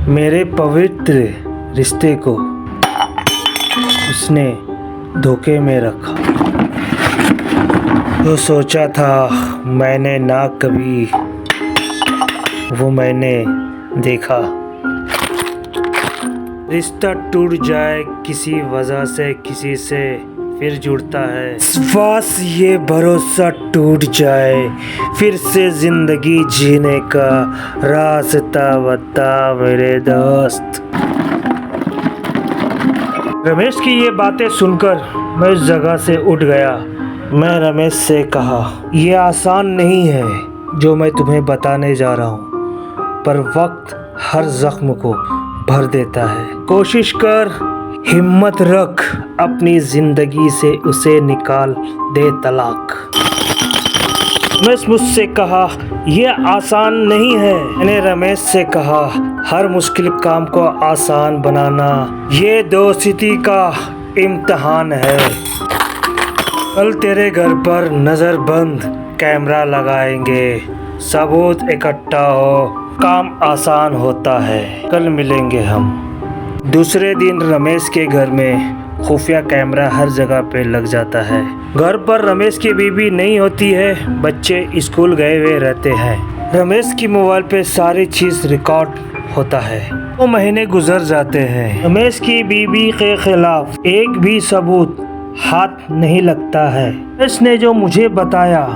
मेरे पवित्र रिश्ते को उसने धोखे में रखा। तो सोचा था मैंने ना कभी, वो मैंने देखा। रिश्ता टूट जाए किसी वजह से, किसी से फिर जुड़ता है। विश्वास ये भरोसा टूट जाए, फिर से जिंदगी जीने का रास्ता बता मेरे दोस्त। रमेश की ये बातें सुनकर मैं उस जगह से उठ गया। मैं रमेश से कहा, ये आसान नहीं है जो मैं तुम्हें बताने जा रहा हूँ, पर वक्त हर जख्म को भर देता है। कोशिश कर, हिम्मत रख, अपनी जिंदगी से उसे निकाल दे तलाक। रमेश मुझसे कहा, यह आसान नहीं है। मैंने रमेश से कहा, हर मुश्किल काम को आसान बनाना ये दोस्ती का इम्तिहान है। कल तेरे घर पर नज़रबंद कैमरा लगाएंगे, सबूत इकट्ठा हो, काम आसान होता है। कल मिलेंगे हम। दूसरे दिन रमेश के घर में खुफिया कैमरा हर जगह पे लग जाता है। घर पर रमेश की बीवी नहीं होती है, बच्चे स्कूल गए हुए रहते हैं। रमेश की मोबाइल पे सारी चीज़ रिकॉर्ड होता है। 2 महीने गुजर जाते हैं। रमेश की बीवी के खिलाफ एक भी सबूत हाथ नहीं लगता है। रमेश ने जो मुझे बताया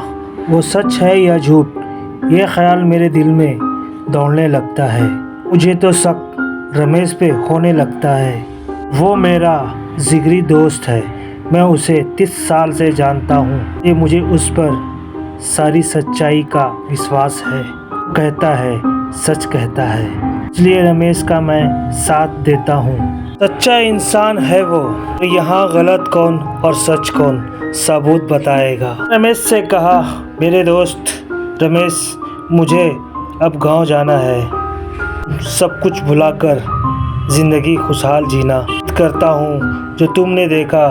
वो सच है या झूठ, ये ख्याल मेरे दिल में दौड़ने लगता है। मुझे तो शक रमेश पे होने लगता है। वो मेरा जिगरी दोस्त है, मैं उसे 30 साल से जानता हूँ। ये मुझे उस पर सारी सच्चाई का विश्वास है। कहता है सच कहता है, इसलिए रमेश का मैं साथ देता हूँ। सच्चा इंसान है वो, तो यहाँ गलत कौन और सच कौन सबूत बताएगा। रमेश से कहा, मेरे दोस्त रमेश, मुझे अब गांव जाना है। सब कुछ भुलाकर ज़िंदगी खुशहाल जीना करता हूँ। जो तुमने देखा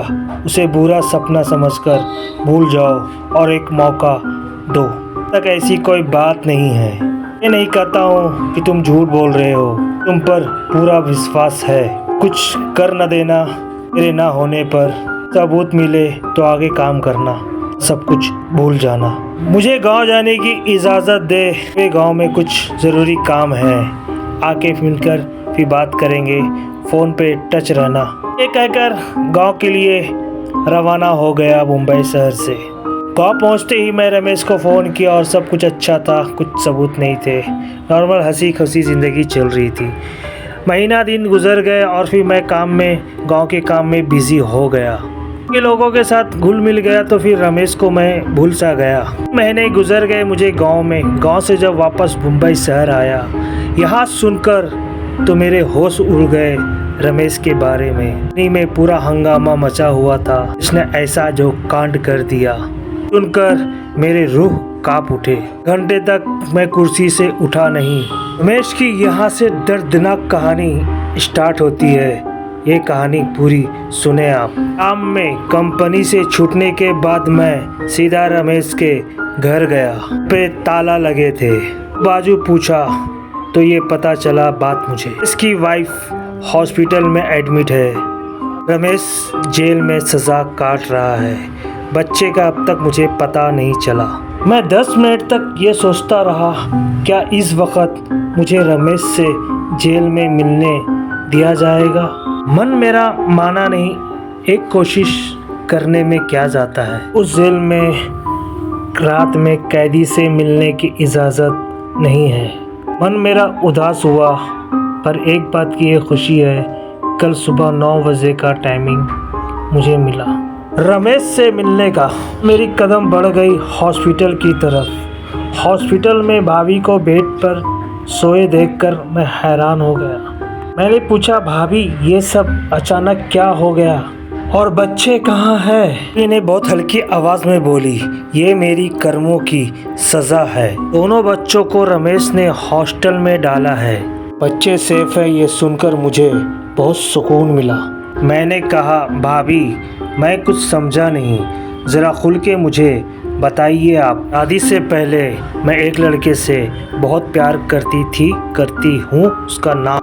उसे बुरा सपना समझकर भूल जाओ और एक मौका दो। तक ऐसी कोई बात नहीं है। ये नहीं कहता हूँ कि तुम झूठ बोल रहे हो, तुम पर पूरा विश्वास है। कुछ कर न देना, मेरे ना होने पर सबूत मिले तो आगे काम करना, सब कुछ भूल जाना। मुझे गांव जाने की इजाज़त दे, मेरे गांव में कुछ ज़रूरी काम है, आके मिलकर फिर बात करेंगे, फ़ोन पे टच रहना। ये कहकर गांव के लिए रवाना हो गया मुंबई शहर से। गांव पहुंचते ही मैं रमेश को फ़ोन किया और सब कुछ अच्छा था, कुछ सबूत नहीं थे। नॉर्मल हंसी खुशी ज़िंदगी चल रही थी। महीना दिन गुजर गए और फिर मैं गांव के काम में बिज़ी हो गया। के लोगों के साथ घुल मिल गया तो फिर रमेश को मैं भूल सा गया। महीने गुजर गए मुझे गांव से जब वापस मुंबई शहर आया, यहाँ सुनकर तो मेरे होश उड़ गए रमेश के बारे में। नहीं, में पूरा हंगामा मचा हुआ था। इसने ऐसा जो कांड कर दिया सुनकर मेरे रूह कांप उठे। घंटे तक मैं कुर्सी से उठा नहीं। रमेश की यहाँ से दर्दनाक कहानी स्टार्ट होती है। ये कहानी पूरी सुने आप। काम में कंपनी से छूटने के बाद मैं सीधा रमेश के घर गया। पे ताला लगे थे। बाजू पूछा तो ये पता चला बात मुझे। इसकी वाइफ हॉस्पिटल में एडमिट है। रमेश जेल में सज़ा काट रहा है। बच्चे का अब तक मुझे पता नहीं चला। मैं 10 मिनट तक ये सोचता रहा, क्या इस वक्त मुझे रमेश से जेल में मिलने दिया जाएगा। मन मेरा माना नहीं। एक कोशिश करने में क्या जाता है। उस जेल में रात में कैदी से मिलने की इजाज़त नहीं है। मन मेरा उदास हुआ, पर एक बात की ये खुशी है, कल सुबह 9 बजे का टाइमिंग मुझे मिला रमेश से मिलने का। मेरी कदम बढ़ गई हॉस्पिटल की तरफ। हॉस्पिटल में भाभी को बेड पर सोए देखकर मैं हैरान हो गया। मैंने पूछा, भाभी ये सब अचानक क्या हो गया और बच्चे कहाँ हैं? इन्हें बहुत हल्की आवाज़ में बोली, ये मेरी कर्मों की सज़ा है। दोनों बच्चों को रमेश ने हॉस्टल में डाला है। बच्चे सेफ है, ये सुनकर मुझे बहुत सुकून मिला। मैंने कहा, भाभी मैं कुछ समझा नहीं, ज़रा खुल के मुझे बताइए आप। शादी से पहले मैं एक लड़के से बहुत प्यार करती हूँ, उसका नाम